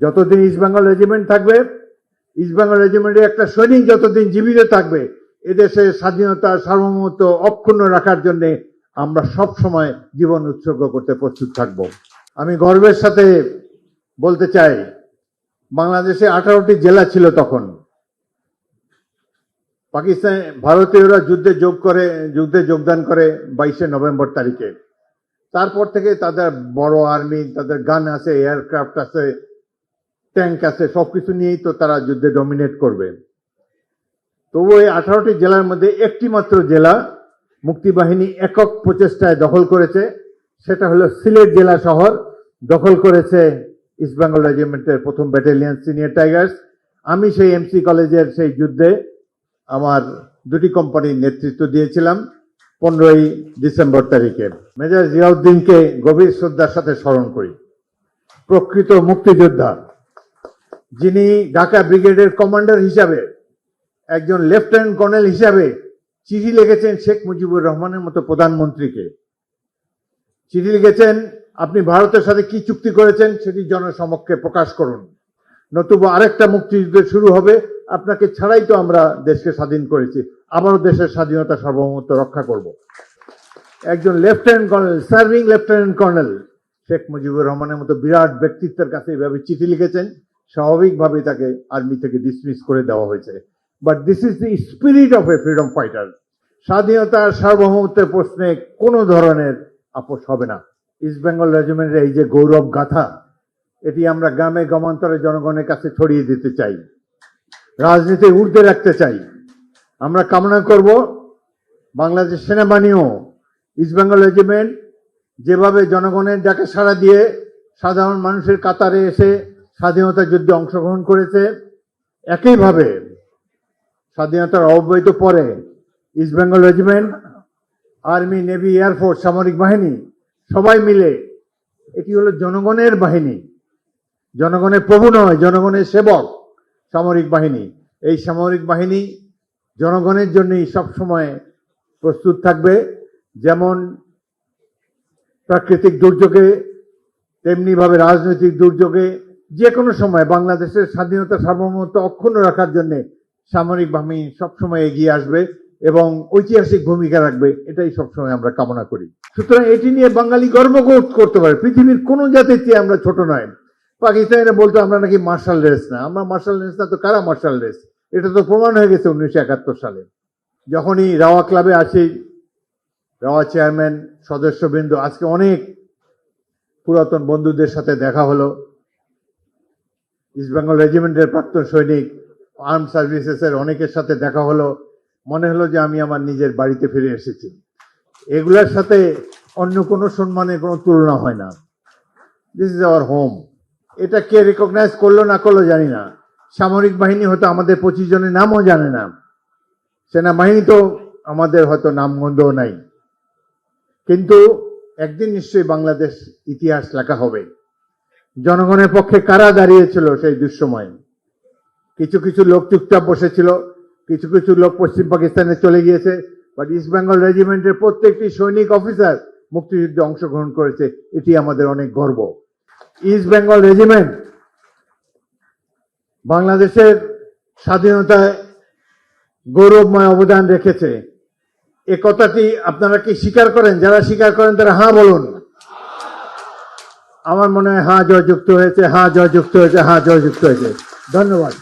যতদিন east Bengal regiment থাকবে, east Bengal রেজিমেন্টের একটা সৈনিক যতদিন জীবিত থাকবে, এদেশের স্বাধীনতা সার্বভৌমত্ব অক্ষুণ্ণ রাখার জন্য আমরা সব সময় জীবন উৎসর্গ করতে প্রস্তুত থাকব। আমি গর্বের সাথে বলতে চাই, বাংলাদেশে 18টি জেলা ছিল তখন। পাকিস্তান ভারতীয়রা যুদ্ধে যোগদান করে 22শে নভেম্বর তারিখে। তারপর থেকে তাদের বড় আর্মি, তাদের গান আছে, এয়ারক্রাফট আছে, ট্যাঙ্ক আছে, সবকিছু নিয়েই তো তারা যুদ্ধে ডমিনেট করবে। তবু এই 18টি জেলার মধ্যে একটি মাত্র জেলা মুক্তিবাহিনী একক প্রচেষ্টায় দখল করেছে, সেটা হলো সিলেট জেলা শহর। দখল করেছে ইস্ট বেঙ্গল রেজিমেন্টের 1ম ব্যাটালিয়ন সিনিয়র টাইগার্স। আমি সেই এমসি কলেজের সেই যুদ্ধে আমার 2টি কোম্পানির নেতৃত্ব দিয়েছিলাম 15ই ডিসেম্বর তারিখে। মেজর জিয়াউদ্দিনকে গভীর শ্রদ্ধার সাথে স্মরণ করি। প্রকৃত মুক্তিযোদ্ধা, যিনি ঢাকা ব্রিগেডের কমান্ডার হিসাবে, একজন লেফটেন্যান্ট কর্নেল হিসাবে চিঠি লিখেছেন শেখ মুজিবুর রহমানের মতো প্রধানমন্ত্রীকে। চিঠি লিখেছেন, আপনি ভারতের সাথে কি চুক্তি করেছেন সেটি জনসমক্ষে প্রকাশ করুন, নতুবা আরেকটা মুক্তিযুদ্ধ শুরু হবে, আপনাকে ছাড়াই তো আমরা দেশকে স্বাধীন করেছি, আবারও দেশের স্বাধীনতা সার্বভৌমত্ব রক্ষা করব। একজন lieutenant colonel, serving lieutenant colonel Sheikh Mujibur রহমানের মতো বিরাট ব্যক্তিত্বের কাছে এইভাবে চিঠি লিখেছেন। স্বাভাবিকভাবেই তাকে আর্মি থেকে ডিসমিস করে দেওয়া হয়েছে। But this is the spirit of A freedom fighter. স্বাধীনতার সার্বভৌমত্বের প্রশ্নে কোনো ধরনের আপোষ হবে না। ইস্ট বেঙ্গল রেজিমেন্টের এই যে গৌরব গাথা, এটি আমরা গ্রামে গ্রামান্তরে জনগণের কাছে ছড়িয়ে দিতে চাই, রাজনীতির ঊর্ধ্বে রাখতে চাই। আমরা কামনা করব বাংলাদেশ সেনাবাহিনীও ইস্ট বেঙ্গল রেজিমেন্ট যেভাবে জনগণের ডাকে সাড়া দিয়ে সাধারণ মানুষের কাতারে এসে স্বাধীনতা যুদ্ধে অংশগ্রহণ করেছে, একইভাবে স্বাধীনতার অব্যবহিত পরে east Bengal regiment, army, navy, air force, সামরিক বাহিনী সবাই মিলে, এটি হলো জনগণের বাহিনী, জনগণের প্রভু নয়, জনগণের সেবক সামরিক বাহিনী। এই সামরিক বাহিনী জনগণের জন্যই সবসময় প্রস্তুত থাকবে। যেমন প্রাকৃতিক দুর্যোগে, তেমনিভাবে রাজনৈতিক দুর্যোগে, যে কোনো সময় বাংলাদেশের স্বাধীনতা সার্বভৌমত্ব অক্ষুণ্ণ রাখার জন্য সামরিক বাহিনী সবসময় এগিয়ে আসবে এবং ঐতিহাসিক ভূমিকা রাখবে, এটাই সবসময় আমরা কামনা করি। সুতরাং এটি নিয়ে বাঙালি গর্ব করতে পারে। পৃথিবীর কোন জাতির চেয়ে আমরা ছোট নয়। পাকিস্তানিরা বলতো আমরা নাকি মার্শাল রেস না। আমরা মার্শাল রেস না তো কারা মার্শাল রেস? এটা তো প্রমাণ হয়ে গেছে 1971 সালে। যখনই রাওয়া ক্লাবে আসি, রাওয়া চেয়ারম্যান, সদস্যবৃন্দ, আজকে অনেক পুরাতন বন্ধুদের সাথে দেখা হলো। ইস্ট বেঙ্গল রেজিমেন্টের প্রাক্তন সৈনিক, আর্ম সার্ভিসেসের অনেকের সাথে দেখা হলো। মনে হলো যে আমি আমার নিজের বাড়িতে ফিরে এসেছি। এগুলোর সাথে অন্য কোনো সম্মানের কোনো তুলনা হয় না। This is our home. এটা কে রেকগনাইজ করলো না করলো জানি না। সামরিক বাহিনী হয়তো আমাদের 25 জনের নামও জানে না, সেনাবাহিনী তো আমাদের হয়তো নামগন্ধও নাই, কিন্তু একদিন নিশ্চয়ই বাংলাদেশ ইতিহাস লেখা হবে। জনগণের পক্ষে কারা দাঁড়িয়েছিল সেই দুঃসময়? কিছু কিছু লোক চুপচাপ বসেছিল, কিছু কিছু লোক পশ্চিম পাকিস্তানে চলে গিয়েছে, বাট ইস্ট বেঙ্গল রেজিমেন্টের প্রত্যেকটি সৈনিক অফিসার মুক্তিযুদ্ধে অংশগ্রহণ করেছে, এটি আমাদের অনেক গর্ব। ইস্ট বেঙ্গল রেজিমেন্ট বাংলাদেশের স্বাধীনতায় গৌরবময় অবদান রেখেছে। এ কথাটি আপনারা কি স্বীকার করেন? যারা স্বীকার করেন তারা হ্যাঁ বলুন। আমার মনে হয় হ্যাঁ জয়যুক্ত হয়েছে, হ্যাঁ জয়যুক্ত হয়েছে, হ্যাঁ জয়যুক্ত হয়েছে। ধন্যবাদ।